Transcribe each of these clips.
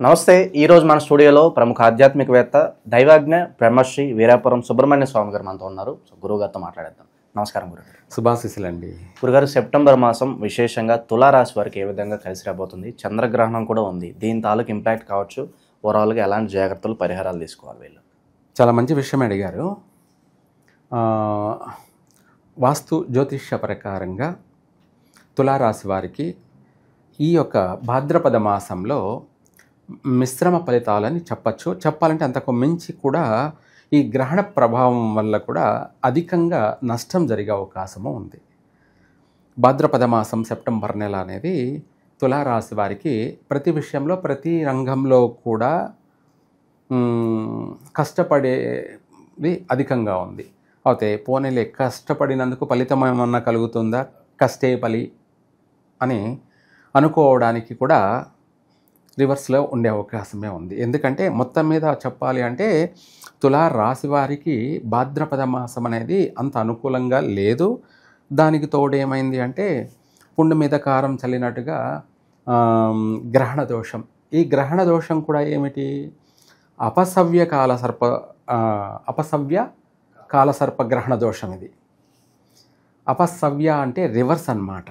నమస్తే. ఈరోజు మన స్టూడియోలో ప్రముఖ ఆధ్యాత్మికవేత్త దైవాజ్ఞ బ్రహ్మశ్రీ వీరాపురం సుబ్రహ్మణ్య స్వామి గారు మనతో ఉన్నారు. గురువుగారితో మాట్లాడేద్దాం. నమస్కారం గురుగారు. శుభాశీస్సులండి. గురుగారు, సెప్టెంబర్ మాసం విశేషంగా తులారాశి వారికి ఏ విధంగా కలిసి రాబోతుంది? చంద్రగ్రహణం కూడా ఉంది. దీని తాలూకు ఇంపాక్ట్ కావచ్చు, ఓవరాల్గా ఎలాంటి జాగ్రత్తలు పరిహారాలు తీసుకోవాలి వీళ్ళు? చాలా మంచి విషయం అడిగారు. వాస్తు జ్యోతిష్య ప్రకారంగా తులారాశి వారికి ఈ యొక్క భాద్రపద మాసంలో మిశ్రమ ఫలితాలని చెప్పచ్చు. చెప్పాలంటే అంతకు మించి కూడా ఈ గ్రహణ ప్రభావం వల్ల కూడా అధికంగా నష్టం జరిగే అవకాశము ఉంది. భాద్రపద మాసం సెప్టెంబర్ నెల అనేది తులారాశి వారికి ప్రతి విషయంలో ప్రతి రంగంలో కూడా కష్టపడేది అధికంగా ఉంది. అయితే పోనీలే కష్టపడినందుకు ఫలితం ఏమన్నా కలుగుతుందా, కష్టే ఫలి అని అనుకోవడానికి కూడా రివర్స్లో ఉండే అవకాశమే ఉంది. ఎందుకంటే మొత్తం మీద చెప్పాలి అంటే తులారాశి వారికి భాద్రపద మాసం అనేది అంత అనుకూలంగా లేదు. దానికి తోడు ఏమైంది అంటే పుండు మీద కారం చల్లినట్టుగా గ్రహణ దోషం. ఈ గ్రహణ దోషం కూడా ఏమిటి? అపసవ్య కాలసర్ప గ్రహణ దోషం ఇది. అపసవ్య అంటే రివర్స్ అన్నమాట.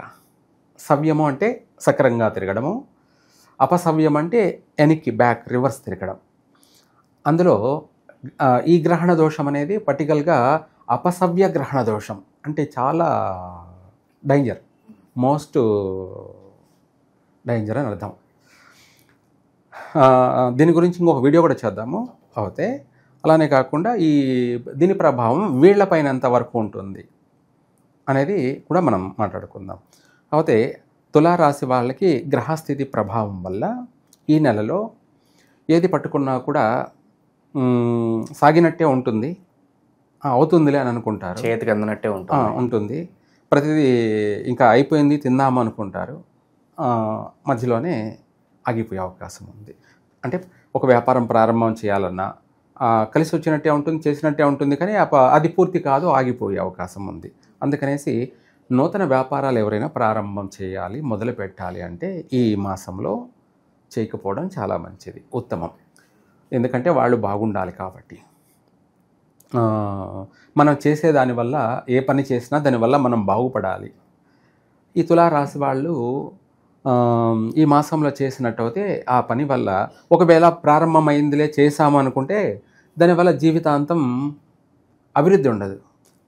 సవ్యము అంటే సక్రంగా తిరగడము, అపసవ్యం అంటే వెనక్కి బ్యాక్ రివర్స్ తిరగడం. అందులో ఈ గ్రహణ దోషం అనేది పర్టికల్గా అపసవ్య గ్రహణ దోషం అంటే చాలా డేంజర్, మోస్ట్ డేంజర్ అని అర్థం. దీని గురించి ఇంకొక వీడియో కూడా చేద్దాము. అయితే అలానే కాకుండా దీని ప్రభావం వీళ్లపైన ఎంతవరకు ఉంటుంది అనేది కూడా మనం మాట్లాడుకుందాం. అయితే తులారాశి వాళ్ళకి గ్రహస్థితి ప్రభావం వల్ల ఈ నెలలో ఏది పట్టుకున్నా కూడా సాగినట్టే ఉంటుంది, అవుతుందిలే అని అనుకుంటారు, చేతికి అందినట్టే ఉంటుంది. ప్రతిదీ ఇంకా అయిపోయింది తిందాము అనుకుంటారు, మధ్యలోనే ఆగిపోయే అవకాశం ఉంది. అంటే ఒక వ్యాపారం ప్రారంభం చేయాలన్నా కలిసి వచ్చినట్టే ఉంటుంది, చేసినట్టే ఉంటుంది, కానీ అది పూర్తి కాదు, ఆగిపోయే అవకాశం ఉంది. అందుకనేసి నూతన వ్యాపారాలు ఎవరైనా ప్రారంభం చేయాలి, మొదలు పెట్టాలి అంటే ఈ మాసంలో చేయకపోవడం చాలా మంచిది, ఉత్తమం. ఎందుకంటే వాళ్ళు బాగుండాలి కాబట్టి. మనం చేసేదానివల్ల ఏ పని చేసినా దానివల్ల మనం బాగుపడాలి. ఈ తులారాశి వాళ్ళు ఈ మాసంలో చేసినట్టయితే ఆ పని వల్ల ఒకవేళ ప్రారంభమైందిలే చేసాము అనుకుంటే దానివల్ల జీవితాంతం అభివృద్ధి ఉండదు.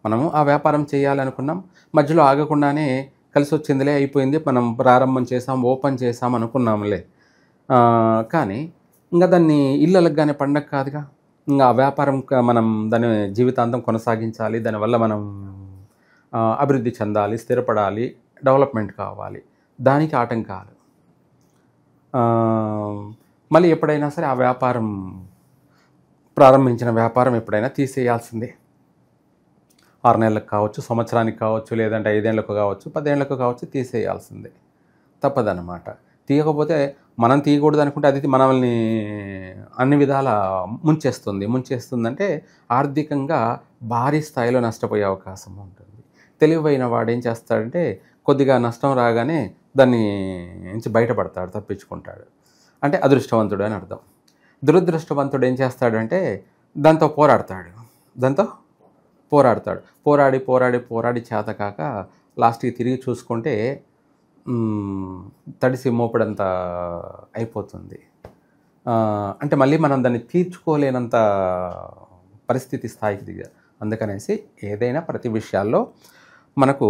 మనము ఆ వ్యాపారం చేయాలనుకున్నాం, మధ్యలో ఆగకుండానే కలిసి వచ్చిందిలే, అయిపోయింది, మనం ప్రారంభం చేసాం, ఓపెన్ చేసాం అనుకున్నాంలే, కానీ ఇంకా దాన్ని ఇళ్ళలగానే పండగ కాదుగా. ఇంకా ఆ వ్యాపారం మనం దాని జీవితాంతం కొనసాగించాలి, దానివల్ల మనం అభివృద్ధి చెందాలి, స్థిరపడాలి, డెవలప్మెంట్ కావాలి. దానికి ఆటంకాలు. మళ్ళీ ఎప్పుడైనా సరే ఆ వ్యాపారం ప్రారంభించిన వ్యాపారం ఎప్పుడైనా తీసేయాల్సిందే. 6 నెలలకు కావచ్చు, సంవత్సరానికి కావచ్చు, లేదంటే 5 ఏళ్లకు కావచ్చు, 10 ఏళ్లకు కావచ్చు, తీసేయాల్సిందే, తప్పదన్నమాట. తీయకపోతే మనం తీయకూడదు అనుకుంటే అది మనల్ని అన్ని విధాల ముంచేస్తుందంటే ఆర్థికంగా భారీ స్థాయిలో నష్టపోయే అవకాశం ఉంటుంది. తెలివైన వాడు ఏం చేస్తాడంటే కొద్దిగా నష్టం రాగానే దాన్ని నుంచి బయటపడతాడు, తప్పించుకుంటాడు. అంటే అదృష్టవంతుడు అని అర్థం. దురదృష్టవంతుడు ఏం చేస్తాడంటే దాంతో పోరాడి చేతకాక లాస్ట్కి తిరిగి చూసుకుంటే తడిసి మోపడంత అయిపోతుంది. అంటే మళ్ళీ మనం దాన్ని తీర్చుకోలేనంత పరిస్థితి స్థాయికి దిగారు. అందుకనేసి ఏదైనా ప్రతి విషయాల్లో మనకు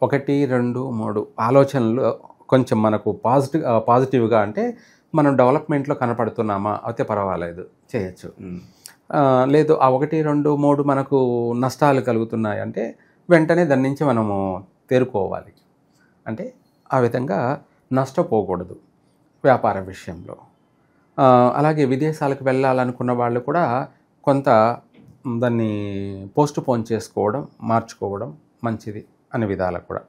1, 2, 3 ఆలోచనలు కొంచెం మనకు పాజిటివ్గా అంటే మనం డెవలప్మెంట్లో కనపడుతున్నామా అయితే పర్వాలేదు, చేయొచ్చు. లేదు ఆ 1, 2, 3 మనకు నష్టాలు కలుగుతున్నాయి అంటే వెంటనే దాని నుంచి మనము తేరుకోవాలి. అంటే ఆ విధంగా నష్టపోకూడదు వ్యాపార విషయంలో. అలాగే విదేశాలకు వెళ్ళాలనుకున్న వాళ్ళు కూడా కొంత దాన్ని పోస్ట్పోన్ చేసుకోవడం, మార్చుకోవడం మంచిది అనే విధాలు కూడా.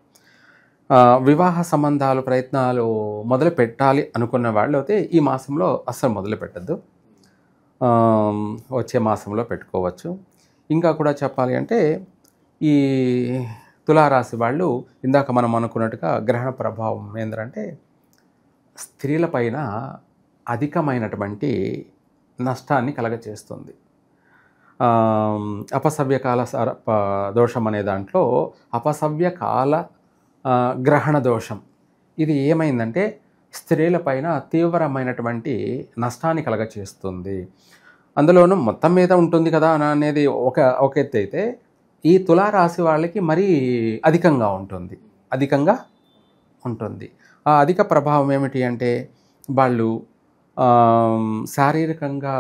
వివాహ సంబంధాలు ప్రయత్నాలు మొదలు పెట్టాలి అనుకున్న వాళ్ళు అయితే ఈ మాసంలో అస్సలు మొదలు పెట్టద్దు, వచ్చే మాసంలో పెట్టుకోవచ్చు. ఇంకా కూడా చెప్పాలి అంటే ఈ తులారాశి వాళ్ళు ఇందాక మనం అనుకున్నట్టుగా గ్రహణ ప్రభావం ఏంటంటే స్త్రీల పైన అధికమైనటువంటి నష్టాన్ని కలగచేస్తుంది. అపసవ్యకాల దోషం అనే దాంట్లో అపసవ్యకాల గ్రహణ దోషం ఇది ఏమైందంటే స్త్రీలపైన తీవ్రమైనటువంటి నష్టాన్ని కలగచేస్తుంది. అందులోనూ మొత్తం మీద ఉంటుంది కదా అనేది ఒక ఎత్తు అయితే, ఈ తులారాశి వాళ్ళకి మరీ అధికంగా ఉంటుంది. ఆ అధిక ప్రభావం ఏమిటి అంటే వాళ్ళు శారీరకంగా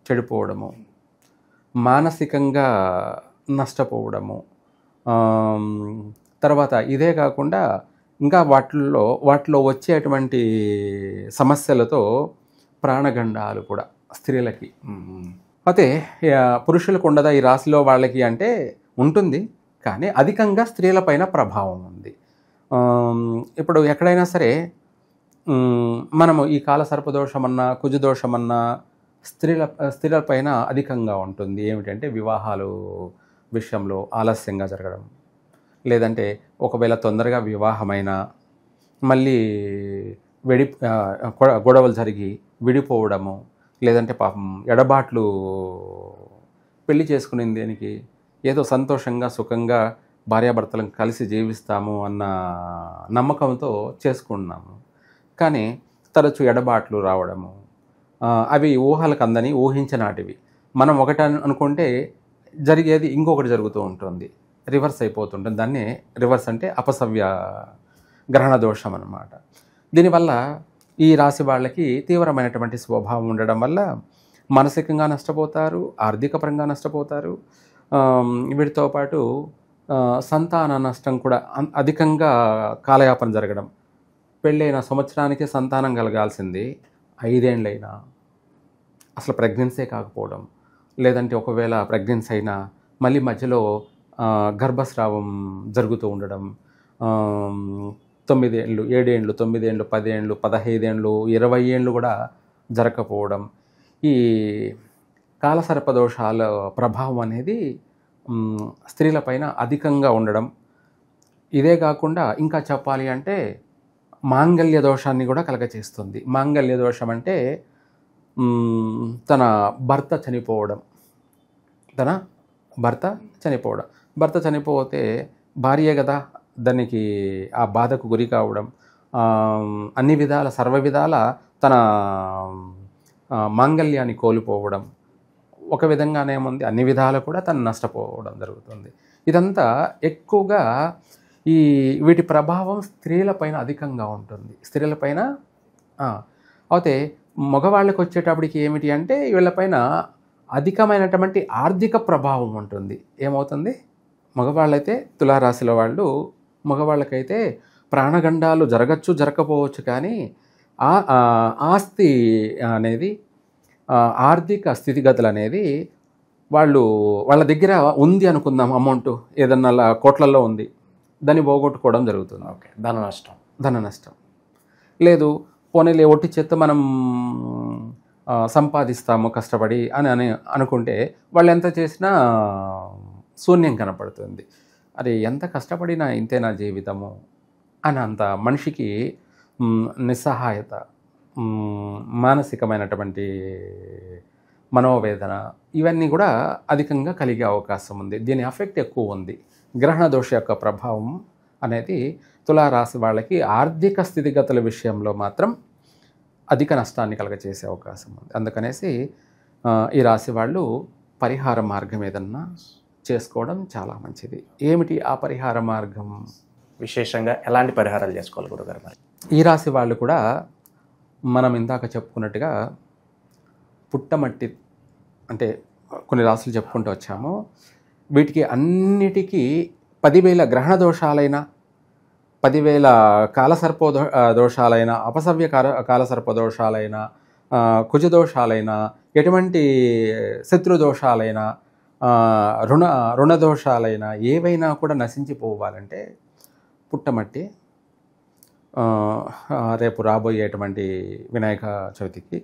చెడిపోవడము, మానసికంగా నష్టపోవడము, తర్వాత ఇదే కాకుండా ఇంకా వాటిలో వచ్చేటువంటి సమస్యలతో ప్రాణగండాలు కూడా స్త్రీలకి. అయితే పురుషులకు ఉండదా ఈ రాశిలో వాళ్ళకి అంటే ఉంటుంది, కానీ అధికంగా స్త్రీలపైన ప్రభావం ఉంది. ఇప్పుడు ఎక్కడైనా సరే మనము ఈ కాల సర్పదోషమన్నా కుజదోషమన్నా స్త్రీలపైన అధికంగా ఉంటుంది. ఏమిటంటే వివాహాలు విషయంలో ఆలస్యంగా జరగడం, లేదంటే ఒకవేళ తొందరగా వివాహమైన మళ్ళీ గొడవలు జరిగి విడిపోవడము, లేదంటే పాపం ఎడబాట్లు, పెళ్లి చేసుకునేది దేనికి, ఏదో సంతోషంగా సుఖంగా భార్యాభర్తలను కలిసి జీవిస్తాము అన్న నమ్మకంతో చేసుకున్నాము, కానీ తరచూ ఎడబాట్లు రావడము, అవి ఊహలకు అందని ఊహించనాటివి. మనం ఒకటి అనుకుంటే జరిగేది ఇంకొకటి జరుగుతూ ఉంటుంది, రివర్స్ అయిపోతుంటుంది. దాన్నే రివర్స్ అంటే అపసవ్య గ్రహణ దోషం అన్నమాట. దీనివల్ల ఈ రాశి వాళ్ళకి తీవ్రమైనటువంటి స్వభావం ఉండడం వల్ల మానసికంగా నష్టపోతారు, ఆర్థికపరంగా నష్టపోతారు. వీటితో పాటు సంతాన నష్టం కూడా అధికంగా కాలయాపన జరగడం. పెళ్ళైన సంవత్సరానికి సంతానం కలగాల్సింది 5 ఏళ్ళైనా అసలు ప్రెగ్నెన్సీ కాకపోవడం, లేదంటే ఒకవేళ ప్రెగ్నెన్సీ అయినా మళ్ళీ మధ్యలో గర్భస్రావం జరుగుతూ ఉండడం, 9 ఏళ్ళు 7 ఏళ్ళు 9 ఏళ్ళు 10 ఏళ్ళు 15 ఏళ్ళు 20 ఏళ్ళు కూడా జరగకపోవడం. ఈ కాలసర్పదోషాల ప్రభావం అనేది స్త్రీలపైన అధికంగా ఉండడం. ఇదే కాకుండా ఇంకా చెప్పాలి అంటే మాంగళ్య దోషాన్ని కూడా కలగచేస్తుంది. మాంగళ్య దోషం అంటే తన భర్త చనిపోవడం. భర్త చనిపోతే భార్యే కదా దానికి ఆ బాధకు గురి కావడం, అన్ని విధాల సర్వ విధాల తన మాంగళ్యాన్ని కోల్పోవడం, ఒక విధంగానేముంది అన్ని విధాలు కూడా తను నష్టపోవడం జరుగుతుంది. ఇదంతా ఎక్కువగా వీటి ప్రభావం స్త్రీలపైన అధికంగా ఉంటుంది. స్త్రీలపైన అయితే మగవాళ్ళకి వచ్చేటప్పటికి ఏమిటి అంటే వీళ్ళపైన అధికమైనటువంటి ఆర్థిక ప్రభావం ఉంటుంది. ఏమవుతుంది, మగవాళ్ళైతే తులారాశిలో వాళ్ళు మగవాళ్ళకైతే ప్రాణగండాలు జరగకపోవచ్చు, కానీ ఆస్తి అనేది ఆర్థిక స్థితిగతులు అనేది వాళ్ళ దగ్గర ఉంది అనుకుందాం, అమౌంట్ ఏదన్నా కోట్లలో ఉంది, దాన్ని పోగొట్టుకోవడం జరుగుతుంది. ఓకే, ధన నష్టం. లేదు పోనీలే ఒట్టి చేత్తో మనం సంపాదిస్తాము కష్టపడి అని అనుకుంటే వాళ్ళు ఎంత చేసినా శూన్యం కనపడుతుంది. అరే ఎంత కష్టపడినా ఇంతే నా జీవితము అని అంత మనిషికి నిస్సహాయత, మానసికమైనటువంటి మనోవేదన ఇవన్నీ కూడా అధికంగా కలిగే అవకాశం ఉంది. దీని ఎఫెక్ట్ ఎక్కువ ఉంది. గ్రహణ దోష యొక్క ప్రభావం అనేది తులారాశి వాళ్ళకి ఆర్థిక స్థితిగతుల విషయంలో మాత్రం అధిక నష్టాన్ని కలగచేసే అవకాశం ఉంది. అందుకనేసి ఈ రాశి వాళ్ళు పరిహార మార్గం ఏదన్నా చేసుకోవడం చాలా మంచిది. ఏమిటి ఆ పరిహార మార్గం? విశేషంగా ఎలాంటి పరిహారాలు చేసుకోవాలి గురుగారు? మరి ఈ రాశి వాళ్ళు కూడా మనం ఇందాక చెప్పుకున్నట్టుగా పుట్టమట్టి అంటే కొన్ని రాశులు చెప్పుకుంటూ వచ్చాము. వీటికి అన్నిటికీ 10,000 గ్రహణ దోషాలైనా, 10,000 కాలసర్ప దోషాలైనా, అపసవ్య కాలసర్ప దోషాలైనా, కుజదోషాలైనా, ఎటువంటి శత్రుదోషాలైనా, రుణదోషాలైనా ఏవైనా కూడా నశించిపోవాలంటే పుట్టమట్టి రేపు రాబోయేటువంటి వినాయక చవితికి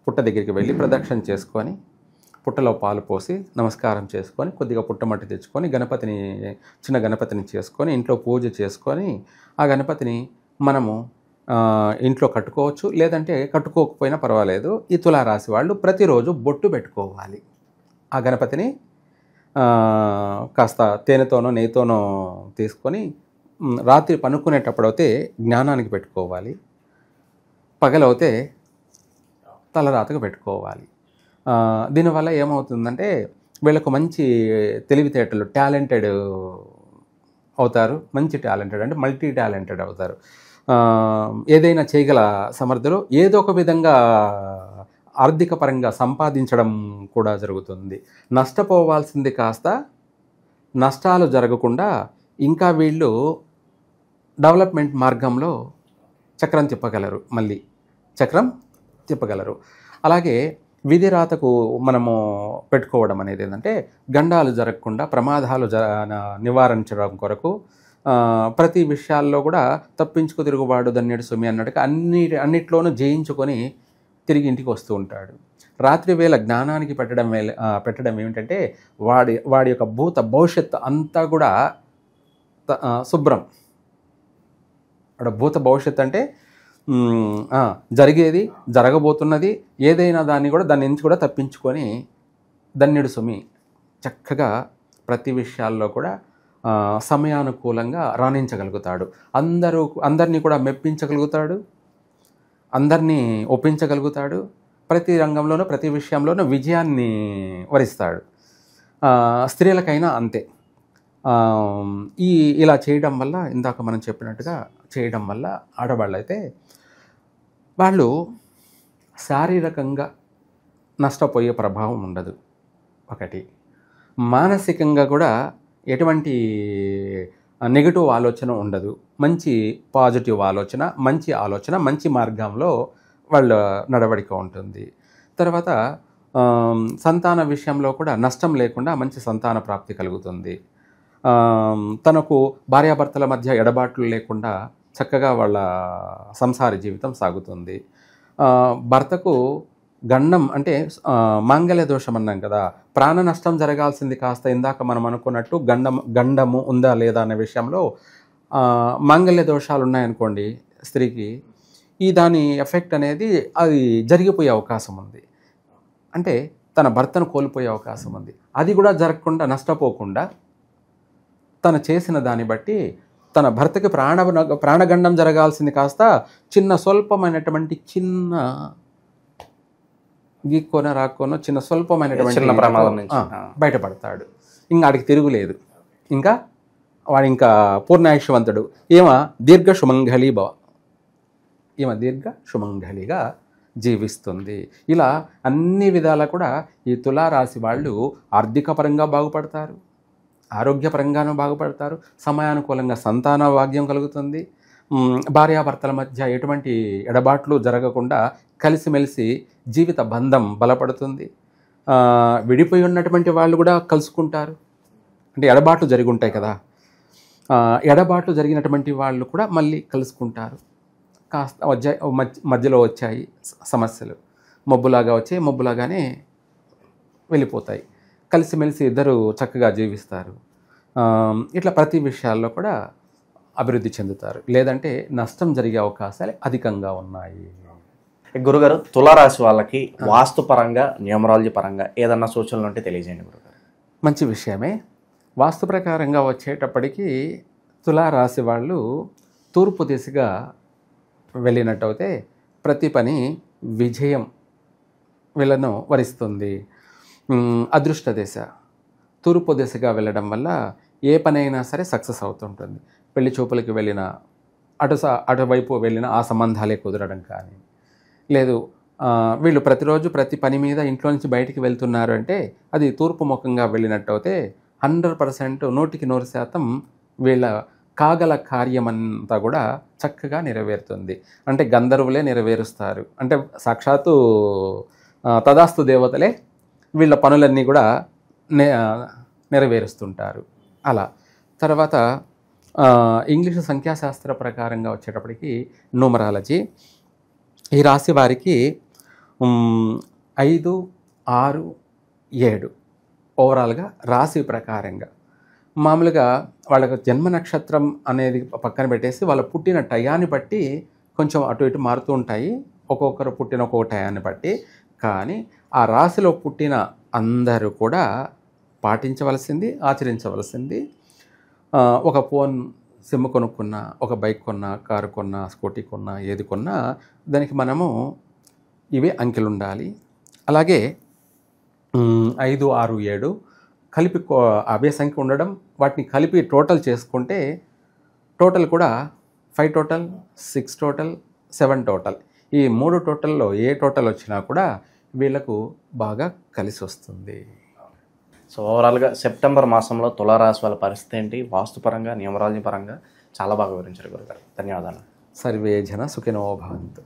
పుట్ట దగ్గరికి వెళ్ళి ప్రదక్షిణ చేసుకొని పుట్టలో పాలు పోసి నమస్కారం చేసుకొని కొద్దిగా పుట్టమట్టి తెచ్చుకొని చిన్న గణపతిని చేసుకొని ఇంట్లో పూజ చేసుకొని ఆ గణపతిని మనము ఇంట్లో కట్టుకోవచ్చు, లేదంటే కట్టుకోకపోయినా పర్వాలేదు. ఈ తులారాశి వాళ్ళు ప్రతిరోజు బొట్టు పెట్టుకోవాలి. ఆ గణపతిని కాస్త తేనెతోనో నెయ్యితోనో తీసుకొని రాత్రి పనుక్కునేటప్పుడైతే జ్ఞానానికి పెట్టుకోవాలి, పగలవుతే తలరాతకు పెట్టుకోవాలి. దీనివల్ల ఏమవుతుందంటే వీళ్ళకు మంచి తెలివితేటలు, టాలెంటెడ్ అవుతారు. మంచి టాలెంటెడ్ అంటే మల్టీ టాలెంటెడ్ అవుతారు. ఏదైనా చేయగల సమర్థులు. ఏదో ఒక విధంగా ఆర్థిక పరంగా సంపాదించడం కూడా జరుగుతుంది. నష్టపోవాల్సింది కాస్త నష్టాలు జరగకుండా ఇంకా వీళ్ళు డెవలప్మెంట్ మార్గంలో చక్రం తిప్పగలరు. మళ్ళీ చక్రం తిప్పగలరు. అలాగే విధి రాతకు మనము పెట్టుకోవడం అనేది ఏంటంటే గండాలు జరగకుండా ప్రమాదాలు నివారించడం కొరకు ప్రతి విషయాల్లో కూడా తప్పించుకు తిరుగుబాటు దన్నేడు సుమి అన్నట్టుగా అన్నిట్లోనూ జయించుకొని తిరిగి ఇంటికి వస్తూ ఉంటాడు. రాత్రి వేళ జ్ఞానానికి పెట్టడం ఏమిటంటే వాడి యొక్క భవిష్యత్తు అంతా కూడా శుభ్రం. భూత భవిష్యత్తు అంటే జరిగేది, జరగబోతున్నది ఏదైనా దాన్ని నుంచి కూడా తప్పించుకొని దన్యుడు సుమి చక్కగా ప్రతి విషయాల్లో కూడా సమయానుకూలంగా రాణించగలుగుతాడు. అందరినీ కూడా మెప్పించగలుగుతాడు, అందరినీ ఒప్పించగలుగుతాడు. ప్రతి రంగంలోనూ ప్రతి విషయంలోనూ విజయాన్ని వరిస్తాడు. స్త్రీలకైనా అంతే. ఇలా చేయడం వల్ల, ఇందాక మనం చెప్పినట్టుగా చేయడం వల్ల ఆడవాళ్ళైతే వాళ్ళు శారీరకంగా నష్టపోయే ప్రభావం ఉండదు. ఒకటి, మానసికంగా కూడా ఎటువంటి నెగిటివ్ ఆలోచన ఉండదు. మంచి పాజిటివ్ ఆలోచన, మంచి మార్గంలో వాళ్ళ నడవడిక ఉంటుంది. తర్వాత సంతాన విషయంలో కూడా నష్టం లేకుండా మంచి సంతాన ప్రాప్తి కలుగుతుంది. తనకు భార్యాభర్తల మధ్య ఎడబాట్లు లేకుండా చక్కగా వాళ్ళ సంసార జీవితం సాగుతుంది. భర్తకు గండం అంటే మాంగళ్య దోషం అన్నాం కదా, ప్రాణ నష్టం జరగాల్సింది కాస్త ఇందాక మనం అనుకున్నట్టు గండము ఉందా లేదా అనే విషయంలో మాంగళ్య దోషాలు ఉన్నాయనుకోండి స్త్రీకి, దాని ఎఫెక్ట్ అనేది అది జరిగిపోయే అవకాశం ఉంది. అంటే తన భర్తను కోల్పోయే అవకాశం ఉంది. అది కూడా జరగకుండా, నష్టపోకుండా తను చేసిన దాన్ని బట్టి తన భర్తకి ప్రాణగండం జరగాల్సింది కాస్త స్వల్పమైనటువంటి గీక్కోన రాక్కోనో స్వల్పమైనటువంటి ప్రమాదం నుంచి బయటపడతాడు. ఇంకా ఆడికి తిరుగులేదు. వాడు ఇంకా పూర్ణాయుష్యవంతుడు. దీర్ఘ సుమంగళిగా జీవిస్తుంది. ఇలా అన్ని విధాలా కూడా ఈ తులారాశి వాళ్ళు ఆర్థిక పరంగా బాగుపడతారు, ఆరోగ్యపరంగానూ బాగుపడతారు, సమయానుకూలంగా సంతాన భాగ్యం కలుగుతుంది. భార్యాభర్తల మధ్య ఎటువంటి ఎడబాట్లు జరగకుండా కలిసిమెలిసి జీవిత బంధం బలపడుతుంది. విడిపోయి ఉన్నటువంటి వాళ్ళు కూడా కలుసుకుంటారు. అంటే ఎడబాట్లు జరిగి ఉంటాయి కదా, ఎడబాట్లు జరిగినటువంటి వాళ్ళు కూడా మళ్ళీ కలుసుకుంటారు. కాస్త మధ్యలో వచ్చాయి సమస్యలు, మబ్బులాగా వచ్చి మబ్బులాగానే వెళ్ళిపోతాయి. కలిసిమెలిసి ఇద్దరు చక్కగా జీవిస్తారు. ఇట్లా ప్రతి విషయాల్లో కూడా అభివృద్ధి చెందుతారు. లేదంటే నష్టం జరిగే అవకాశాలు అధికంగా ఉన్నాయి. గురుగారు, తులారాశి వాళ్ళకి వాస్తుపరంగా, న్యూమరాలజీ పరంగా ఏదన్నా సూచనలు ఉంటే తెలియజేయండి గురుగారు. మంచి విషయమే. వాస్తు ప్రకారంగా వచ్చేటప్పటికి తులారాశి వాళ్ళు తూర్పు దిశగా వెళ్ళినట్టయితే ప్రతి పని విజయం వీళ్ళను వరిస్తుంది. అదృష్ట దిశ తూర్పు దిశగా వెళ్ళడం వల్ల ఏ పనైనా సరే సక్సెస్ అవుతుంటుంది. పెళ్లి చూపులకి వెళ్ళిన అటువైపు వెళ్ళిన ఆ సంబంధాలే కుదరడం కానీ, లేదు వీళ్ళు ప్రతిరోజు ప్రతి పని మీద ఇంట్లో నుంచి బయటికి వెళ్తున్నారు అంటే అది తూర్పు ముఖంగా వెళ్ళినట్టయితే 100%, 100% వీళ్ళ కాగల కార్యమంతా కూడా చక్కగా నెరవేరుతుంది. అంటే గంధర్వులే నెరవేరుస్తారు. అంటే సాక్షాత్తు తదాస్తు దేవతలే వీళ్ళ పనులన్నీ కూడా నెరవేరుస్తుంటారు. అలా తర్వాత ఇంగ్లీషు సంఖ్యాశాస్త్ర ప్రకారంగా వచ్చేటప్పటికి న్యూమరాలజీ ఈ రాశి వారికి 5, 6, 7 ఓవరాల్గా రాశి ప్రకారంగా మామూలుగా వాళ్ళకు జన్మ నక్షత్రం అనేది పక్కన పెట్టేసి వాళ్ళ పుట్టిన టయాన్ని బట్టి కొంచెం అటు ఇటు మారుతూ ఉంటాయి, ఒక్కొక్కరు పుట్టిన ఒక్కొక్క టయాన్ని బట్టి. కానీ ఆ రాశిలో పుట్టిన అందరూ కూడా పాటించవలసింది, ఆచరించవలసింది. ఒక ఫోన్ సిమ్ కొనుక్కున్నా, ఒక బైక్ కొన్నా, కారు కొన్నా, స్కూటీ కొన్నా, ఏది కొన్నా దానికి మనము ఇవే అంకెలు ఉండాలి. అలాగే 5, 6, 7 కలిపి అవే సంఖ్య ఉండడం, వాటిని కలిపి టోటల్ చేసుకుంటే టోటల్ కూడా 5 టోటల్, 6 టోటల్, 7 టోటల్. ఈ 3 టోటల్లో ఏ టోటల్ వచ్చినా కూడా వీళ్ళకు బాగా కలిసి వస్తుంది. సో ఓవరాల్గా సెప్టెంబర్ మాసంలో తులారాశి వాళ్ళ పరిస్థితి ఏంటి, వాస్తుపరంగా న్యూమరాలజీ పరంగా చాలా బాగా వివరించారు గురుగారు. ధన్యవాదాలు. సర్వే జన సుఖినో భవంతు.